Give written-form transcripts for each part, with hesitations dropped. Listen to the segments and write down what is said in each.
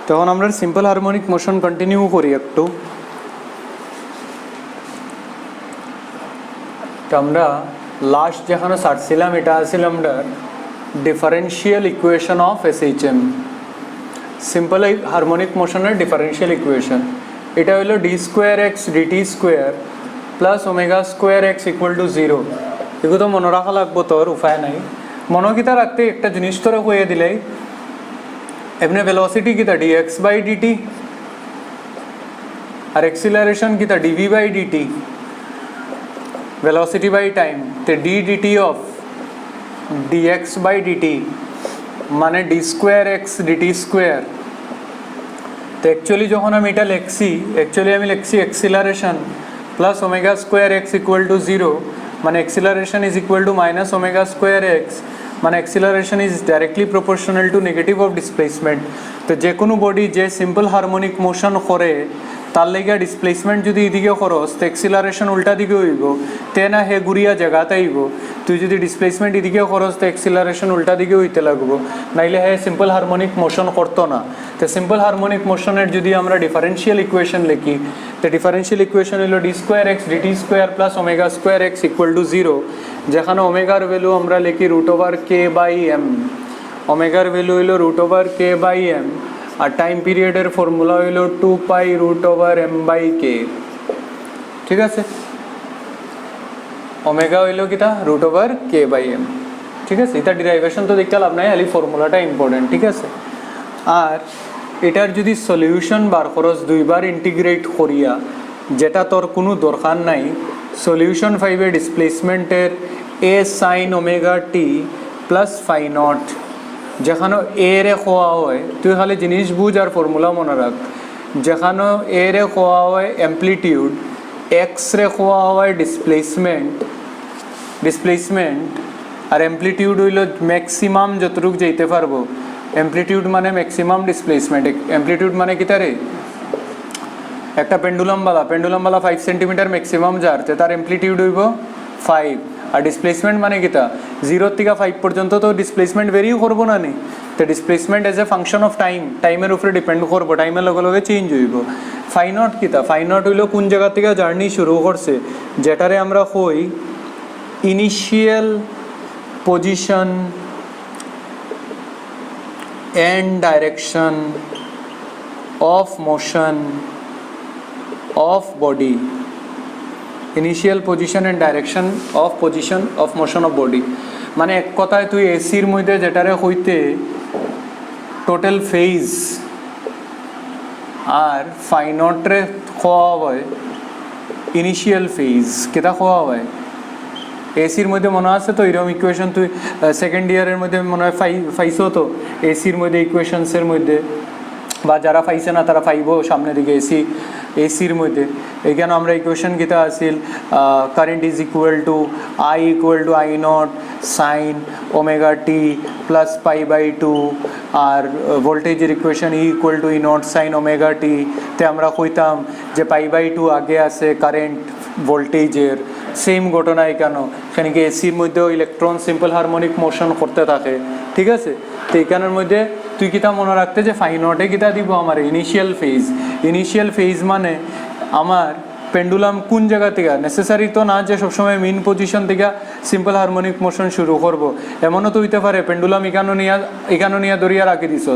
তখন আমরা simple harmonic motion continue করি একটু। তো আমরা লাস্ট যেখানে ছাড়ছিলাম এটা আছিল আমরা differential equation of SHM, simple harmonic মোশনের ডিফারেন্সিয়াল ইকুয়েশন। এটা হলো D square x DT square plus omega square x equal to 0। এগুলো তো মনে রাখা লাগবো, তোর উপায় নাই। মনোকিতা রাখতে একটা জিনিস তোরা হয়ে দিলেই এমনি ভেলোসিটি কিতা ডি এক্স বাই ডিটি আর এক্সিলারেশন কিতা DV by DT, velocity by time तो d dt of dx by dt মানে d square x dt square। तो एक्चुअली जो हम इटा लिखसी एक्चुअली हम लिखसी acceleration plus omega square x equal to 0 माने acceleration is equal to minus omega square x माने acceleration is directly proportional to negative of displacement. तो जे कोनो बॉडी जे सिंपल हार्मोनिक मोशन करे तार लगे डिसप्लेसमेंट जो एदिके खरस तो एक्सिलारेशन उल्टा दिके हईब तेना हे गुड़िया जगहते आईब। तुई जो डिसप्लेसमेंट एदिके खरस तो एक्सिलारेशन उल्टा दिके हईते लागबो, नाइले हे सिम्पल हार्मोनिक मोशन करतो ना। तो सिम्पल हार्मोनिक मोशनर जो आमरा डिफारेंशियल इक्वेशन लिखी तो डिफारेंशियल इक्वेशन हलो D square X DT square plus omega square X equal to 0 जेखाने ओमेगार भैलू आमरा लिखी root over K by M, ओमेगार भैलू हलो root over K by M और टाइम पिरियडर फर्मुला हलो 2 pi root over M by K. ठीक है, ओमेगा हलो किता root over K by M. ठीक है, इतना डिराइवेशन तो देखते लाभ ना, खाली फर्मुलाटा इम्पोर्टेंट। ठीक है, और एटार जो सल्यूशन बार खरस दुईबार इंटीग्रेट करिया जेटा तोर कोनो दरकार नाई सल्यूशन पाइबे डिसप्लेसमेंटेर A sine omega T plus phi naught যেখানে এ রে খোয়া হয় তুই খালি জিনিস বুঝ আর ফর্মুলা মনে রাখ। যেখানে এ রে খোয়া হয় অ্যাম্প্লিটিউড, এক্স রে খোয়া হয় ডিসপ্লেসমেন্ট আর অ্যাম্প্লিটিউড হইল ম্যাক্সিমাম যতটুকু যেতে পারবো। অ্যাম্প্লিটিউড মানে ম্যাক্সিমাম ডিসপ্লেসমেন্ট, অ্যাম্প্লিটিউড মানে কি তারে একটা পেন্ডুলাম বালা 5 সেন্টিমিটার ম্যাক্সিমাম যারতে তার অ্যাম্প্লিটিউড হইব 5 আর ডিসপ্লেসমেন্ট মানে কিতা 0 থেকে 5 পর্যন্ত তো ডিসপ্লেসমেন্ট ভেরিও করবো না নি। তো displacement as a function of টাইমের উপরে ডিপেন্ড করবো, টাইমের লগে লগে চেঞ্জ হইব। ফাই নট কিতা, ফাই নট হইল কোন জায়গা থেকে জার্নি শুরু করছে যেটারে আমরা কই initial position and direction of motion of body, initial position and direction of motion of body. মানে এক কথায় তুই এসির মধ্যে যেটারে হইতে টোটাল ফেজ আর ফাই নটরে খোয়া হয় ইনিশিয়াল ফেজ কেটা খোয়া হয় এসির মধ্যে মনে আছে তো এরকম ইকুয়েশন তুই সেকেন্ড ইয়ারের মধ্যে মনে হয় ফাইছো তো এসির মধ্যে ইকুয়েশনসের মধ্যে, বা যারা পাইছে না তারা পাইবো সামনের দিকে। এসির মধ্যে এখানে আমরা ইকুয়েশন কিতা আসিল current is equal to I naught sine omega T plus pi by 2 আর ভোল্টেজের equation equal to E naught sine omega T. তে আমরা কইতাম যে পাই বাই 2 আগে আছে কারেন্ট ভোল্টেজের। সেম ঘটনা এখানে কি এসির মধ্যেও ইলেকট্রন সিম্পল হারমোনিক মোশন করতে থাকে। ঠিক আছে, তো এখানের মধ্যে তুই কিতা মনে রাখতে যে ফাই নটে কিতা দিব আমার ইনিশিয়াল ফেজ মানে আমার পেন্ডুলাম কোন জায়গা থেকে, নেসেসারি তো না যে সবসময় মেইন পজিশন থেকে সিম্পল হারমোনিক মোশন শুরু করব, এমনও তো হইতে পারে পেন্ডুলাম এখানো নিয়ে দরিয়া রাখি দিস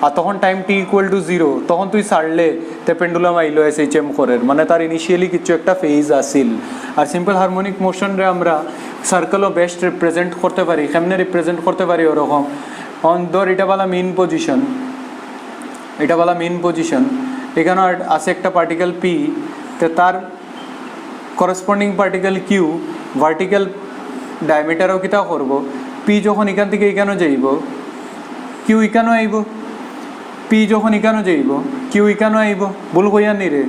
আর তখন টাইম টি ইকুয়াল টু 0 তখন তুই ছাড়লে তে পেন্ডুলাম আইলো এসএইচএম করের মানে তার ইনিশিয়ালি কিছু একটা ফেজ আসিল। আর সিম্পল হারমোনিক মোশনরে আমরা সার্কেলও বেস্ট রিপ্রেজেন্ট করতে পারি। কেমনে রিপ্রেজেন্ট করতে পারি ওরকম ধর এটা বলা মেইন পজিশন, এখানে আছে একটা পার্টিকেল পি, তো তার করসপন্ডিং পার্টিকেল কিউ ভার্টিক্যাল ডায়ামিটারও কিতা করব পি যখন এখান থেকে এখানে যাইব কিউ এখানে আইব, পি যখন এখানে যাইব কিউ এখানে আইব। ভুল কইয়া নি রে,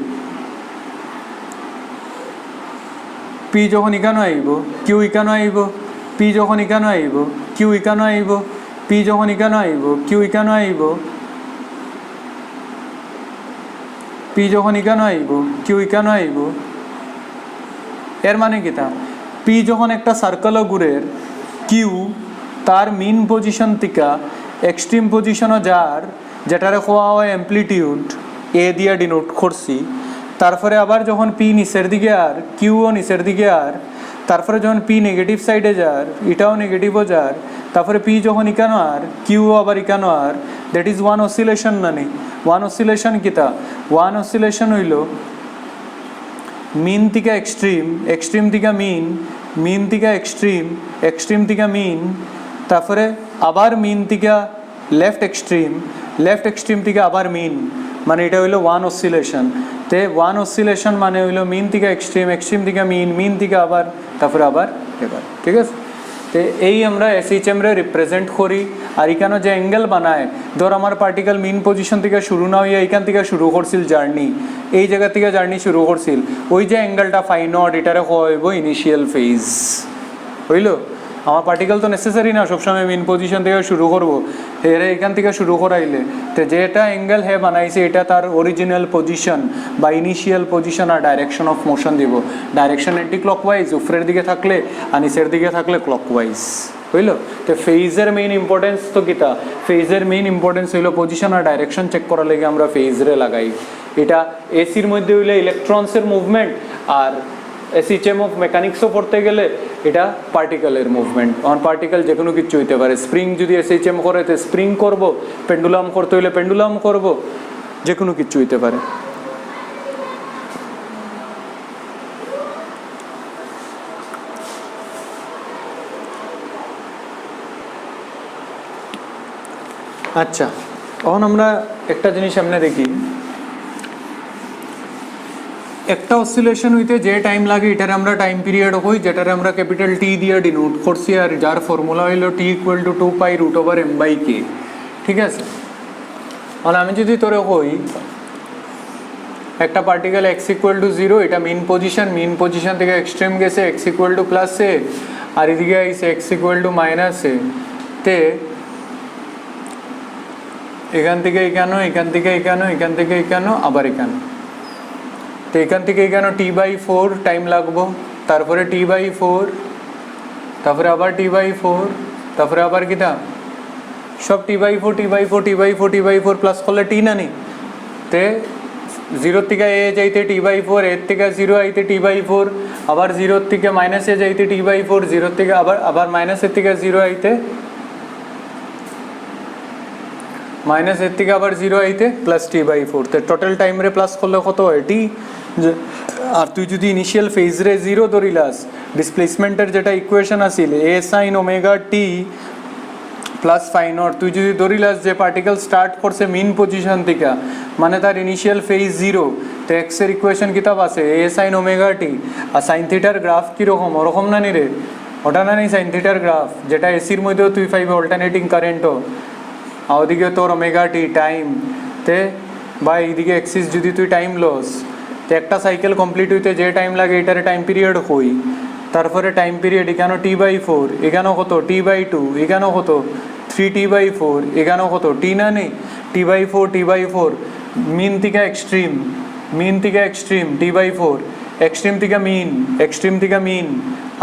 পি যখন এখানে আইব কিউ এখানে আইব, পি যখন এখানে আইব কিউ এখানে আইব, পি যখন এখানে আইব কিউ এখানে আইব, পি যখন এখানে আইব কিউ এখানে আইব। এর মানে কিতা পি যখন একটা সার্কেলও ঘুরের কিউ তার মেইন পজিশন থেকে এক্সট্রিম পজিশনও যার যেটারে কোয়া হয় অ্যাম্প্লিটিউড এ দিয়া ডিনোট করছি, তারপরে আবার যখন পি নিচের দিকে আর কিউও নিচের দিকে আর, তারপরে যখন পি নেগেটিভ সাইডে যার এটাও নেগেটিভও যার, তারপরে পি যখন ইকানো আর কিউও আবার ইকানো আর, দ্যাট ইজ ওয়ান অসিলেশন না নেই। ওয়ান অসিলেশন কিতা? ওয়ান অসিলেশন হইল মিন থেকে এক্সট্রিম, এক্সট্রিম থেকে মিন, মিন থেকে এক্সট্রিম, এক্সট্রিম থেকে মিন, তারপরে আবার মিন থেকে লেফট এক্সট্রিম, লেফট এক্সট্রিম থেকে আবার মিন, মানে এটা হইলো ওয়ান অসিলেশন। তে ওয়ান অসিলেশন মানে হইলো মিন থেকে এক্সট্রিম, এক্সট্রিম থেকে মিন, মিন থেকে আবার, তারপরে আবার এবার, ঠিক আছে? তো এই আমরা এসএইচএম রে রিপ্রেজেন্ট করি। আর এখানে যে অ্যাঙ্গেল বানায়, ধর আমার পার্টিকেল মিন পজিশন থেকে শুরু না হইয়া এইখান থেকে শুরু করছিল জার্নি, এই জায়গা থেকে জার্নি শুরু করছিল, ওই যে অ্যাঙ্গেলটা ফাই নট, এটারে হইব ইনিশিয়াল ফেজ। হইল? আমার পার্টিকেল তো নেসেসারি না সবসময় মিন পজিশন থেকে শুরু করবো, এরা এখান থেকে শুরু করাইলে তো যেটা অ্যাঙ্গেল হে বানাইছে এটা তার অরিজিনাল পজিশন বা ইনিশিয়াল পজিশন আর ডাইরেকশন অফ মোশন দিব। ডাইরেকশন অ্যান্টি ক্লকওয়াইজ, উপরের দিকে থাকলে আর নিচের দিকে থাকলে ক্লকওয়াইজ। হইল? তো ফেজের মেইন ইম্পর্টেন্স তো কিতা? ফেজের মেইন ইম্পর্টেন্স হইলো পজিশন আর ডাইরেকশন চেক করার লেগে আমরা ফেজরে লাগাই। এটা এসির মধ্যে হইলে ইলেকট্রনসের মুভমেন্ট, আর এসএইচএম অফ মেকানিক্সও পড়তে গেলে এটা পার্টিকেলের মুভমেন্ট। অন পার্টিকেল যে কোনো কিছু হইতে পারে, স্প্রিং যদি এসএইচএম করে তো স্প্রিং করব, পেন্ডুলাম করতে হইলে পেন্ডুলাম করব, যে কোনো কিছু হইতে পারে। আচ্ছা, এখন আমরা একটা জিনিস সামনে দেখি, একটা অসিলেশন হইতে যে টাইম লাগে এটারে আমরা টাইম পিরিয়ড হই, যেটারে আমরা ক্যাপিটাল টি দিয়ে ডিনোট করছি, আর যার ফর্মুলা হইলো টি ইকুয়াল টু 2π√m/k। ঠিক আছে? আর আমি যদি তোরে হই একটা পার্টিকেল এক্স ইকুয়াল টু 0, এটা মিন পজিশন, মিন পজিশন থেকে এক্সট্রিম গেছে এক্স ইকুয়াল টু +a, আর এদিকে আইসে এক্স ইকুয়াল টু -a, তে এখান থেকে এখানো, এখান থেকে এখানো, এখান থেকে এখানো, আবার এখানো, তো এখান থেকে এখানে t/4 টাইম লাগবো, তারপরে t/4, তারপরে আবার t/4, তারপরে আবার কিটা সব t/4 t/4 t/4 t/4 plus করলে টি না নি, তে 0 থেকে a যাইতে t/4, এর থেকে 0 আইতে t/4, আবার 0 থেকে -a যাইতে t/4, 0 থেকে আবার আবার -এর থেকে 0 আইতে, -এর থেকে আবার 0 আইতে প্লাস t/4, তো টোটাল টাইম রে প্লাস করলে কত হয় টি। আর তুই যদি ইনিশিয়াল ফেজ রে 0 ধরিলাস, ডিসপ্লেসমেন্টের যেটা ইকুয়েশন আছিল a sin ω t plus phi naught, তুই যদি ধরিলাস যে পার্টিকেল স্টার্ট করছে মিন পজিশন থেকে, মানে তার ইনিশিয়াল ফেজ 0, তো এক্স এর ইকুয়েশন কিতাব আছে a sin ω t, আর সাইন থিটার গ্রাফ কীরকম ওরকম না নি রে, ওটা না নি সাইন থিটার গ্রাফ, যেটা এসির মধ্যেও তুই পাইবে অল্টারনেটিং কারেন্টও, আর ওদিকে তোর ω t টাইম, তে বা এইদিকে এক্সিস যদি তুই টাইম লস, তো একটা সাইকেল কমপ্লিট হইতে যে টাইম লাগে এটারে টাইম পিরিয়ড হই, তারপরে টাইম পিরিয়ড এখানেও t/4, এখানেও কত t/2, এখানেও কত 3t/4, এখানেও কত টি না নেই t/4 t/4, মিন থেকে এক্সট্রিম, মিন থেকে এক্সট্রিম t/4, এক্সট্রিম থেকে মিন, এক্সট্রিম থেকে মিন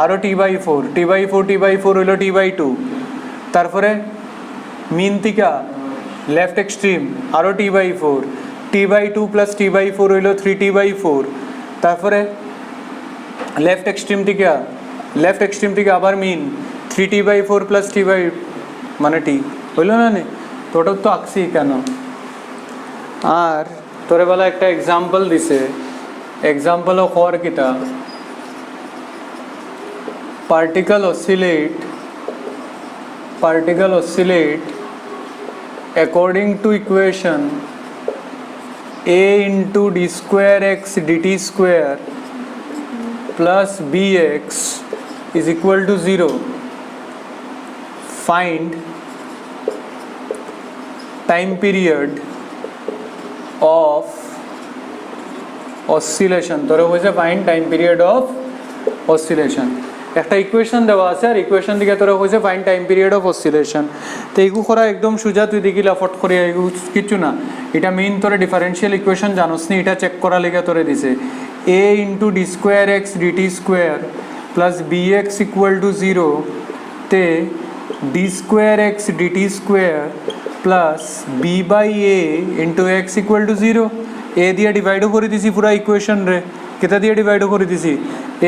আরও t/4, t/4 t/4 হইলো t/2, তারপরে মিন থেকে লেফট এক্সট্রিম আরও t/4, t/2 প্লাস t/4 হইল 3t/4, তারপরে লেফট এক্সট্রিম থেকে আবার মিন 3t/4 প্লাস t মানে টি হইল না নে, তো ওটা তো আঁকছি কেন। আর তোরে বেলা একটা এক্সাম্পল দিছে, এক্সাম্পলও হওয়ার কিতা, particle oscillate according to equation a into d square x dt square plus bx is equal to 0. Find time period of oscillation. তোরা হয়েছে find time period of oscillation. একটা ইকুয়েশন দেওয়া আছে, আর ইকুয়েশন দিকে তোরা হয়েছে find time period of oscillation. তো এইগু করা একদম সোজা, তুই দেখিলে অফট করে এগু কিছু না, এটা মেইন তোরা ডিফারেন্সিয়াল ইকুয়েশন জানোস নি, এটা চেক করা লেগে তোরে দিছে a into d square x dt square plus bx equal to 0, তে d square x DT square plus b by a into x equal to 0 a দিয়া ডিভাইডও করে দিছি পুরা ইকুয়েশন রে কেটা দিয়ে ডিভাইডও করে দিছি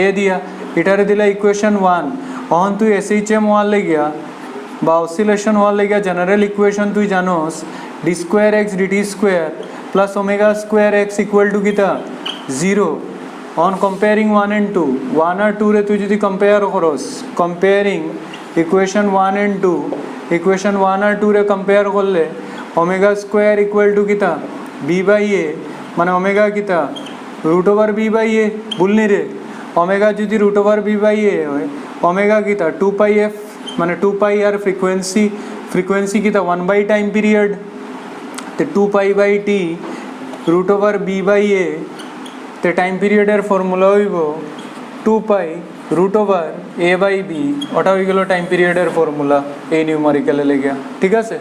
এ দিয়া এটারে দিলা ইকুয়েশন 1 অহন তুই এসএইচএম ওয়ান লাগিয়া বা অসিলেশন ওয়ান লাগিয়া জেনারেল ইকুয়েশন তুই জানোস d square x DT square plus omega square x equal to কিতা 0 অন কম্পেয়ারিং 1 and 2 1 আর 2 রে তুই যদি কম্পেয়ার করস কম্পেয়ারিং ইকুয়েশন 1 and 2 ইকুয়েশন 1 আর 2 রে কম্পেয়ার করলে ওমেগা স্কোয়ার ইকুয়াল টু কিতা বি বাই এ মানে ওমেগা কিতা রুট ওভার বি বাই এ ভুলনি রে ওমেগা যদি রুট ওভার বি বাই এ হয় ওমেগা কিতা 2 পাই এফ মানে 2 পাই আর ফ্রিকোয়েন্সি কিতা 1 বাই টাইম পিরিয়ড তে 2 pi by T root over B by A তে টাইম পিরিয়ডের ফর্মুলা হইব 2 pi root over A by B ওটা হয়ে গেল টাইম পিরিয়ডের ফর্মুলা এই নিউমারিক্যালে লেগিয়া ঠিক আছে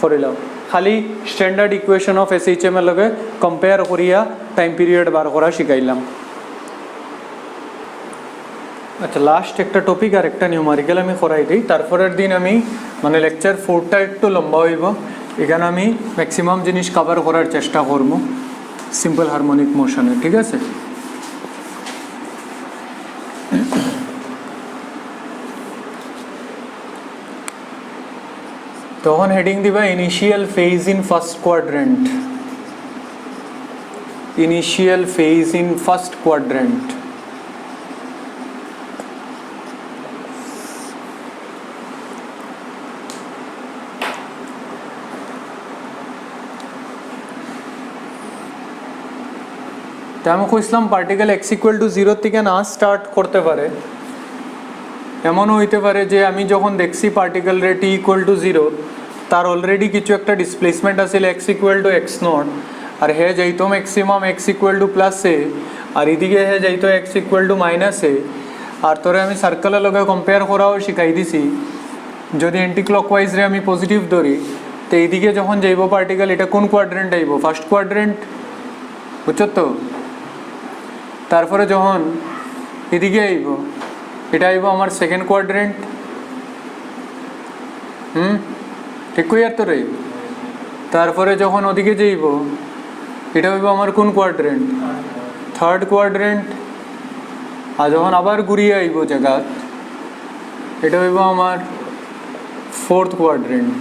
করে লাও খালি স্ট্যান্ডার্ড ইকুয়েশন অফ এসএইচএম এর লগে কম্পেয়ার করিয়া টাইম পিরিয়ড বার করা শিখাইলাম আচ্ছা লাস্ট একটা টপিক আর একটা নিউমারিক্যাল আমি করাই দিই তারপরের দিন আমি মানে লেকচার 4টা একটু লম্বা হইব এখানে আমি ম্যাক্সিমাম জিনিস কভার করার চেষ্টা করব সিম্পল হারমোনিক মোশনে ঠিক আছে তখন হেডিং দিবা initial phase in first quadrant initial phase in first quadrant তো আমি কইছিলাম পার্টিকেল এক্স ইকুয়াল টু 0 থেকে না স্টার্ট করতে পারে এমনও হইতে পারে যে আমি যখন দেখছি পার্টিকেল রে টি ইকুয়াল টু 0 তার অলরেডি কিছু একটা ডিসপ্লেসমেন্ট আছিল X equal to X naught আর হে যাইতো maximum X equal to plus এ আর এদিকে হে যাইতো X equal to minus A আর তোরে আমি সার্কেলের লগে কম্পেয়ার করাও শিখাই দিছি যদি অ্যান্টি ক্লকওয়াইজ রে আমি পজিটিভ ধরি তো এইদিকে যখন যাইব পার্টিকেল এটা কোন কোয়াড্রেন্ট আইব ফার্স্ট কোয়াড্রেন্ট বুঝছো তো তারপরে যখন এদিকে আইব এটা আইব আমার সেকেন্ড কোয়াড্রেন্ট ঠিক কই আর তো রে তারপরে যখন ওদিকে যাইব এটা হইব আমার কোন কোয়াড্রেন্ট থার্ড কোয়াড্রেন্ট আর যখন আবার ঘুরিয়ে আইব জায়গা এটা হইব আমার ফোর্থ কোয়াড্রেন্ট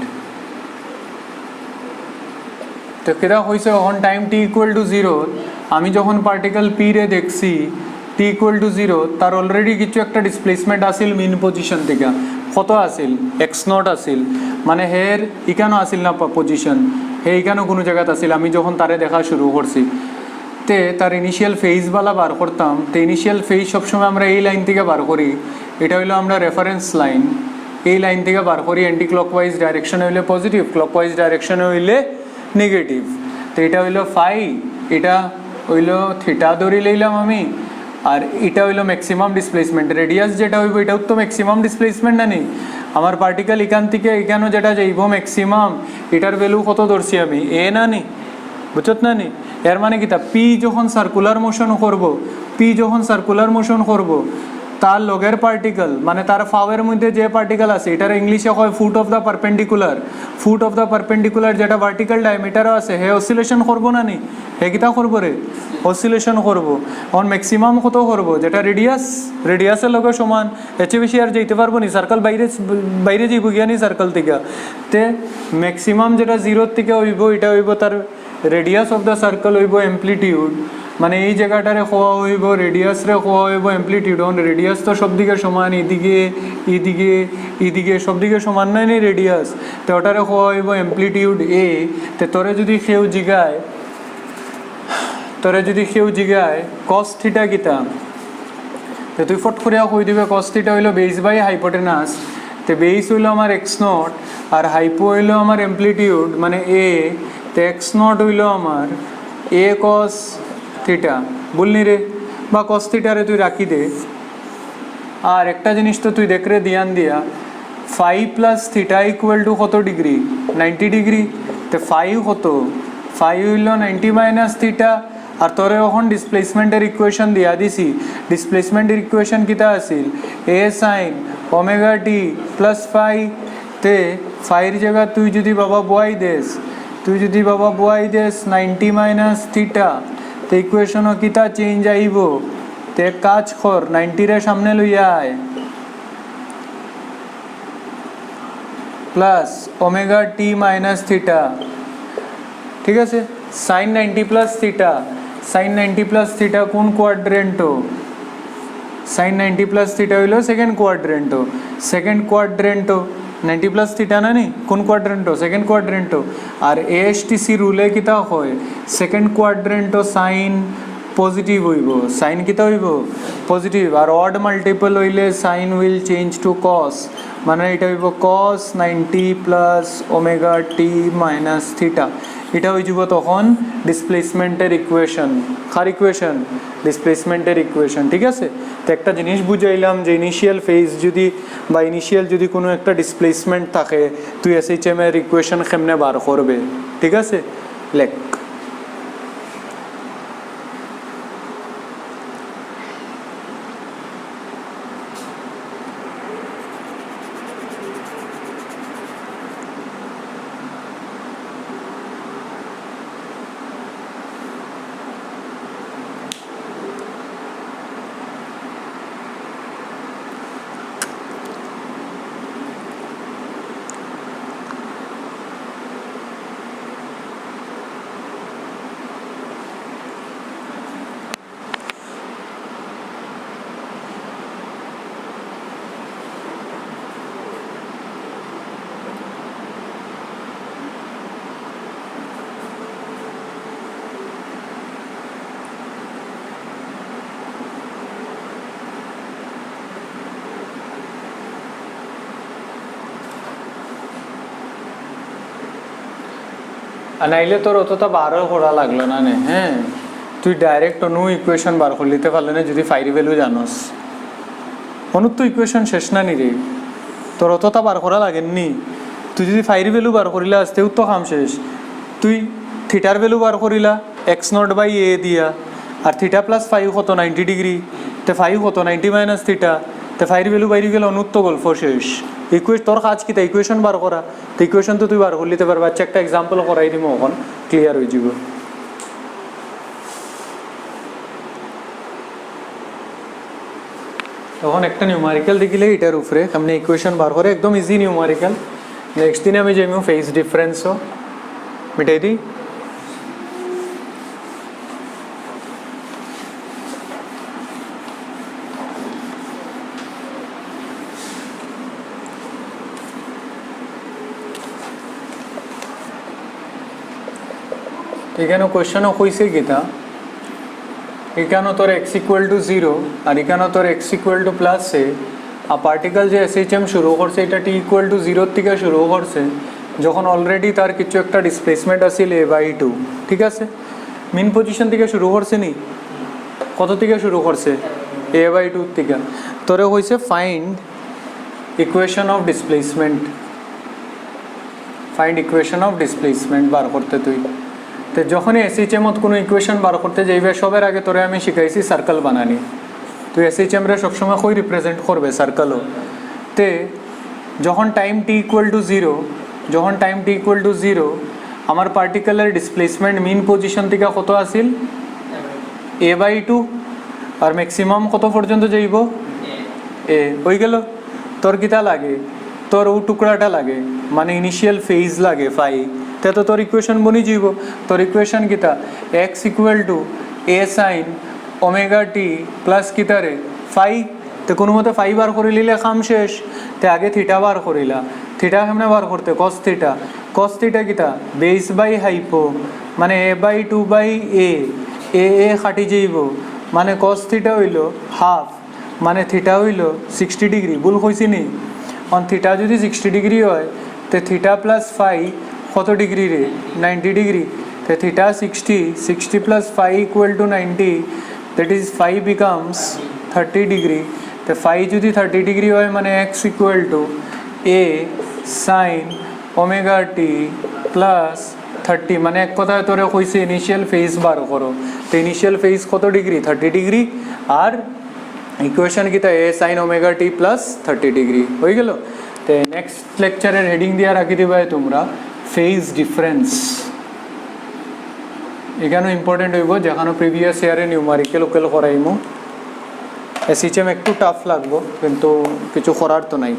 তো কেটা হয়েছে যখন টাইম টি ইকুয়াল টু 0 আমি যখন পার্টিকেল পি রে দেখছি টি ইকুয়াল টু 0 তার অলরেডি কিছু একটা ডিসপ্লেসমেন্ট আসিল মিন পজিশন থেকে কত আসিল এক্স নট আসিল মানে হের ইকানো আসিল না পজিশন হে ইকানো কোনো জায়গাত আসিল আমি যখন তারে দেখা শুরু করছি তে তার ইনিশিয়াল ফেজবালা বার করতাম তো ইনিশিয়াল ফেজ সবসময় আমরা এই লাইন থেকে বার করি এটা হইলো আমরা রেফারেন্স লাইন এই লাইন থেকে বার করি অ্যান্টি ক্লকওয়াইজ ডাইরেকশনে হইলে পজিটিভ ক্লকওয়াইজ ডাইরেকশনে হইলে নেগেটিভ তো এটা হইলো ফাই এটা হইলো থিটা ধরে লইলাম আমি আর এটা হইলো ম্যাক্সিমাম ডিসপ্লেসমেন্ট রেডিয়াস যেটা হইব এটাও তো ম্যাক্সিমাম ডিসপ্লেসমেন্ট না নেই আমার পার্টিকেল এখান থেকে এখানেও যেটা যাইব ম্যাক্সিমাম এটার ভ্যালু কত ধরছি আমি এ না নি বুঝত না নি এর মানে কি তা পি যখন সার্কুলার মোশন করব তার লগের পার্টিকেল মানে তার ফাওয়ের মধ্যে যে পার্টিকেল আছে এটার ইংলিশে হয় ফুট অফ দ্য পারপেন্ডিকুলার যেটা ভার্টিক্যাল ডায়ামিটারও আছে হে অসিলেশন করবো না নি হে কিতা করবো রে অসিলেশন করবো অন ম্যাক্সিমাম কত করবো যেটা রেডিয়াসের লগে সমান এর বেশি আর যেতে পারবো নি সার্কেল বাইরে যাইব গিয়া নি সার্কেল থেকে তে ম্যাক্সিমাম যেটা 0 থেকে হইব এটা হইব তার রেডিয়াস অফ দ্য সার্কেল হইব অ্যাম্প্লিটিউড মানে এই জায়গাটারে খোয়া হইব রেডিয়াস রে খোয়া হইব অ্যাম্প্লিটিউড অন রেডিয়াস তো সব দিকে সমান এদিকে সব দিকে সমান নাই নি রেডিয়াস তো ওটারে খোয়া হইব অ্যাম্প্লিটিউড এ তে তোরে যদি কেউ জিগায় কস থিটা কিতা তো তুই ফট করিয়া কই দিবে কস থিটা হইলো বেস বাই হাইপোটেনাস তো বেস হইলো আমার এক্স নট আর হাইপো হইলো আমার অ্যাম্প্লিটিউড মানে এ তো এক্স নট হইলো আমার এ কস থিটা বলনি রে বা কস থিটারে তুই রাখি দে আর একটা জিনিস তো তুই দেখ রে ধ্যান দিয়া 5 প্লাস থিটা ইকুয়াল টু কত ডিগ্রি 90 ডিগ্রি তো 5 কত 5 হইল 90 মাইনাস থিটা আর তোরে এখন ডিসপ্লেসমেন্টের ইকুয়েশন দিয়া দিছি ডিসপ্লেসমেন্টের ইকুয়েশন কিতা আছিল এ সাইন ওমেগা টি প্লাস ফাই তে ফাইর জায়গা তুই যদি বাবা বুয়াই দেস 90 মাইনাস থিটা তো ইকুয়েশনও কিতা চেঞ্জ আইব তে কাজ কর 90 রে সামনে লইয়া আয় plus omega t minus theta ঠিক আছে সাইন 90 প্লাস থিটা কোন কোয়াড্রেন্টো সাইন 90 প্লাস থিটা হইল সেকেন্ড কোয়াড্রেন্টো 90 প্লাস থিটা না নি কোন কোয়াড্রেন্টো সেকেন্ড কোয়াড্রেন্টো আর এএসটিসি রুলে কিতা হয় সেকেন্ড কোয়াড্রেন্টো সাইন পজিটিভ হইব সাইন কিতা হইব পজিটিভ আর অড মাল্টিপল হইলে sine will change to cos মানে এটা হইব cos 90 plus omega t minus theta এটা হয়ে যাব তখন ডিসপ্লেসমেন্টের ইকুয়েশন ডিসপ্লেসমেন্টের ইকুয়েশন ঠিক আছে তো একটা জিনিস বুঝাইলাম যে ইনিশিয়াল ফেজ যদি বা ইনিশিয়াল যদি কোনো একটা ডিসপ্লেসমেন্ট থাকে তুই এসএইচএম এর ইকুয়েশন কেমনে বার করবে ঠিক আছে লেখ নাইলে তোর অতটা বারও করা লাগলো না নে হ্যাঁ তুই ডাইরেক্ট অনু ইকুয়েশন বার করে নিতে পারলে না যদি ফাইর ভ্যালু জানোস অনুর তো ইকুয়েশন শেষ না নি রে তোর অতটা বার করা লাগেননি তুই যদি ফাইর ভ্যালু বার করিলা আসতেও তো কাম শেষ তুই থিটার ভ্যালু বার করিলা এক্স নট বাই এ দিয়া আর থিটা প্লাস 5 কত 90 ডিগ্রি তে 5 কত 90 মাইনাস থিটা তে ফাইর ভ্যালু বাইরে গেলে অনুর তো গল্প শেষ তোর কাজ কি তা ইকুয়েশন বার করা তো ইকুয়েশন তো তুই বার করে নিতে পারবা আচ্ছা একটা এক্সাম্পল করাই দিব এখন ক্লিয়ার হয়ে যাব তখন একটা নিউমারিক্যাল দেখিলে এটার উপরে আপনি ইকুয়েশন বার করে একদম ইজি নিউমারিক্যাল নেক্সট দিনে আমি যাইমু ফেজ ডিফারেন্সও মিটাই দিই এখানে কোয়েশ্চনও কইছে গীতা এখানে তোর এক্স ইকুয়াল টু 0 আর এখানে তোর এক্স ইকুয়াল টু প্লাস এ আর পার্টিকেল যে এসএইচএম শুরু করছে এটা টি ইকুয়াল টু 0 থেকে শুরু করছে যখন অলরেডি তার কিছু একটা ডিসপ্লেসমেন্ট আছিল a/2 ঠিক আছে মিন পজিশন থেকে শুরু করছে নি কত থেকে শুরু করছে a/2 থেকে তোরে হইছে ফাইন্ড ইকুয়েশন অফ ডিসপ্লেসমেন্ট বার করতে তুই তো যখনই এসএইচএমত কোনো ইকুয়েশন বার করতে যাইবে সবার আগে তোরে আমি শিখাইছি সার্কেল বানানি তুই এসএইচএম রে সবসময় কই রিপ্রেজেন্ট করবে সার্কেলও তে যখন টাইম টি ইকুয়াল টু 0 আমার পার্টিকুলার ডিসপ্লেসমেন্ট মিন পজিশন থেকে কত আসিল a/2 আর ম্যাক্সিমাম কত পর্যন্ত যাইব এ হয়ে গেল তোর কিতা লাগে তোর ও টুকরাটা লাগে মানে ইনিশিয়াল ফেজ লাগে ফাই তে তো তোর ইকুয়েশন বনি যাইব তোর ইকুয়েশন কিতা x equal to a sine omega T plus কিতা রে ফাই তো কোনো মতে ফাই বার করে লিলে কাম শেষ তে আগে থিটা বার করিলা থিটা কেমনে বার করতে কস থিটা কিতা বেস বাই হাইপো মানে a/2 বাই এ কাটি যাইব মানে কস থিটা হইল হাফ মানে থিটা হইল 60 ডিগ্রি ভুল কইছি নি অন থিটা যদি 60 ডিগ্রি হয় তে থিটা প্লাস ফাই কত ডিগ্রি রে 90 ডিগ্রি তে theta 60 plus phi equal to 90 that is phi becomes 30 degree তে ফাই যদি 30 ডিগ্রি হয় মানে x equal to a sine omega T plus 30 মানে এক কথায় তোরে কইছে ইনিশিয়াল ফেজ বার করো, তো ইনিশিয়াল ফেজ কত ডিগ্রি 30 ডিগ্রি, আর ইকুয়েশন কিতা এ সাইন ওমেগা টি প্লাস 30 ডিগ্রি হয়ে গেল। তো নেক্সট লেকচারের হেডিং দিয়া রাখি দিবাই তোমরা ফেজ ডিফারেন্স। এখানেও ইম্পর্টেন্ট হইব, যেখানে প্রিভিয়াস ইয়ারে নিউমারিক্যাল উকেল করাইমু। এসিচএম একটু টাফ লাগবো, কিন্তু কিছু করার তো নাই।